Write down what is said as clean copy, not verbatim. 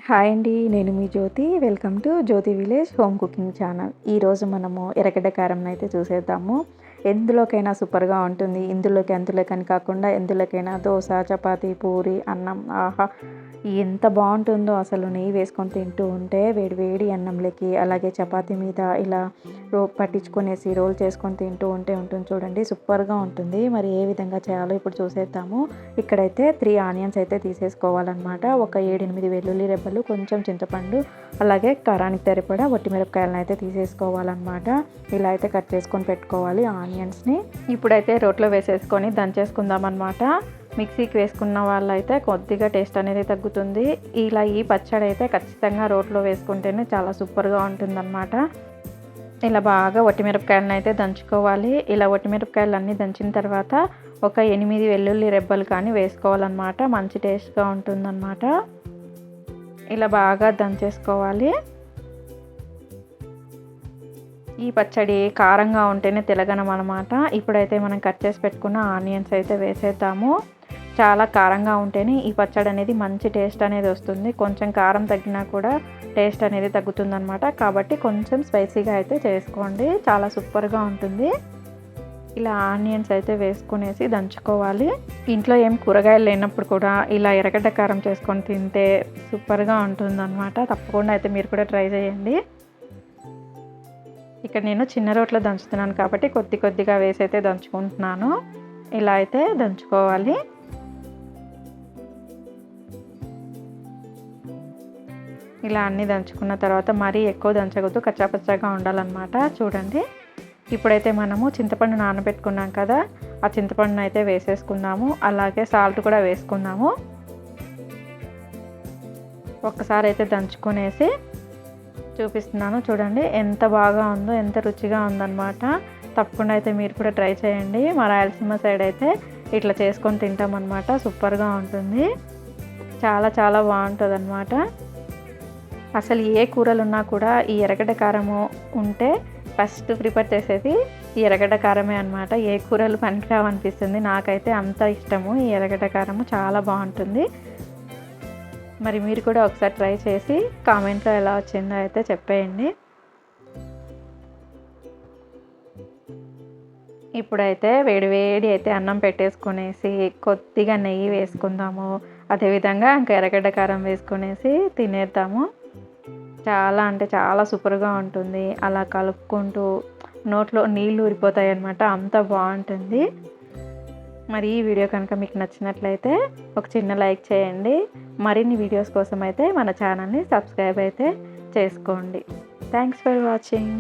Hi అండి, నేను మీ Jyothi. Welcome to Jyothi village home cooking channel. ఈరోజు మనము ఎర్రగడ్డ కారంని అయితే చూసేద్దాము. ఎందులోకైనా సూపర్గా ఉంటుంది. ఇందులోకి అందులోకని కాకుండా ఎందులోకైనా దోశ, చపాతీ, పూరి, అన్నం, ఆహా ఎంత బాగుంటుందో అసలు. నెయ్యి వేసుకొని తింటూ ఉంటే వేడి వేడి అన్నంలోకి, అలాగే చపాతీ మీద ఇలా పట్టించుకొనేసి రోల్ చేసుకొని తింటూ ఉంటే ఉంటుంది చూడండి, సూపర్గా ఉంటుంది. మరి ఏ విధంగా చేయాలో ఇప్పుడు చూసేద్దాము. ఇక్కడైతే 3 ఆనియన్స్ అయితే తీసేసుకోవాలన్నమాట. ఒక 7-8 వెల్లుల్లి రెబ్బలు, కొంచెం చింతపండు, అలాగే కారానికి సరిపడా వట్టిమిరపకాయలను అయితే తీసేసుకోవాలన్నమాట. ఇలా అయితే కట్ చేసుకొని పెట్టుకోవాలి ఆనియన్స్ని. ఇప్పుడైతే రోట్లో వేసేసుకొని దంచేసుకుందాం అన్నమాట. మిక్సీకి వేసుకున్న వాళ్ళైతే కొద్దిగా టేస్ట్ అనేది తగ్గుతుంది. ఇలా ఈ పచ్చడి అయితే ఖచ్చితంగా రోట్లో వేసుకుంటేనే చాలా సూపర్గా ఉంటుందన్నమాట. ఇలా బాగా వట్టిమిరపకాయలను అయితే దంచుకోవాలి. ఇలా వట్టిమిరపకాయలు అన్నీ దంచిన తర్వాత ఒక 8 వెల్లుల్లి రెబ్బలు కానీ వేసుకోవాలన్నమాట. మంచి టేస్ట్గా ఉంటుందన్నమాట. ఇలా బాగా దంచేసుకోవాలి. ఈ పచ్చడి కారంగా ఉంటేనే తెలగనం అనమాట. ఇప్పుడైతే మనం కట్ చేసి పెట్టుకున్న ఆనియన్స్ అయితే వేసేద్దాము. చాలా కారంగా ఉంటేనే ఈ పచ్చడి అనేది మంచి టేస్ట్ అనేది వస్తుంది. కొంచెం కారం తగ్గినా కూడా టేస్ట్ అనేది తగ్గుతుందన్నమాట. కాబట్టి కొంచెం స్పైసీగా అయితే చేసుకోండి, చాలా సూపర్గా ఉంటుంది. ఇలా ఆనియన్స్ అయితే వేసుకునేసి దంచుకోవాలి. ఇంట్లో ఏం కూరగాయలు లేనప్పుడు కూడా ఇలా ఎర్రగడ్డ కారం చేసుకొని తింటే సూపర్గా ఉంటుందన్నమాట. తప్పకుండా అయితే మీరు కూడా ట్రై చేయండి. ఇక్కడ నేను చిన్న రోట్లో దంచుతున్నాను కాబట్టి కొద్దిగా వేసి అయితే దంచుకుంటున్నాను. ఇలా అయితే దంచుకోవాలి. ఇలా అన్నీ దంచుకున్న తర్వాత మరీ ఎక్కువ దంచకూడదు, కచ్చాపచ్చాగా ఉండాలన్నమాట. చూడండి, ఇప్పుడైతే మనము చింతపండు నానబెట్టుకున్నాం కదా, ఆ చింతపండును అయితే వేసేసుకుందాము. అలాగే సాల్ట్ కూడా వేసుకుందాము. ఒక్కసారి అయితే దంచుకునేసి చూపిస్తున్నాను. చూడండి ఎంత బాగా ఉందో, ఎంత రుచిగా ఉందన్నమాట. తప్పకుండా అయితే మీరు కూడా ట్రై చేయండి. మా రాయలసీమ సైడ్ అయితే ఇట్లా చేసుకొని తింటామన్నమాట. సూపర్గా ఉంటుంది, చాలా బాగుంటుంది అన్నమాట. అసలు ఏ కూరలు ఉన్నా కూడా ఈ ఎర్రగడ్డ కారము ఉంటే ఫస్ట్ ప్రిపేర్ చేసేది ఈ ఎర్రగడ్డ కారమే అన్నమాట. ఏ కూరలు పనికిరావు అనిపిస్తుంది. నాకైతే అంత ఇష్టము ఈ ఎర్రగడ్డ కారము, చాలా బాగుంటుంది. మరి మీరు కూడా ఒకసారి ట్రై చేసి కామెంట్లో ఎలా వచ్చిందో అయితే చెప్పేయండి. ఇప్పుడైతే వేడి అయితే అన్నం పెట్టేసుకునేసి కొద్దిగా నెయ్యి వేసుకుందాము. అదేవిధంగా ఇంకా ఎర్రగడ్డ కారం వేసుకునేసి తినేద్దాము. చాలా అంటే చాలా సూపర్గా ఉంటుంది. అలా కలుపుకుంటూ నోట్లో నీళ్ళు ఊరిపోతాయి అన్నమాట, అంత బాగుంటుంది. మరి ఈ వీడియో కనుక మీకు నచ్చినట్లయితే ఒక చిన్న లైక్ చేయండి. మరిన్ని వీడియోస్ కోసం అయితే మన ఛానల్ని సబ్స్క్రైబ్ అయితే చేసుకోండి. Thanks for watching.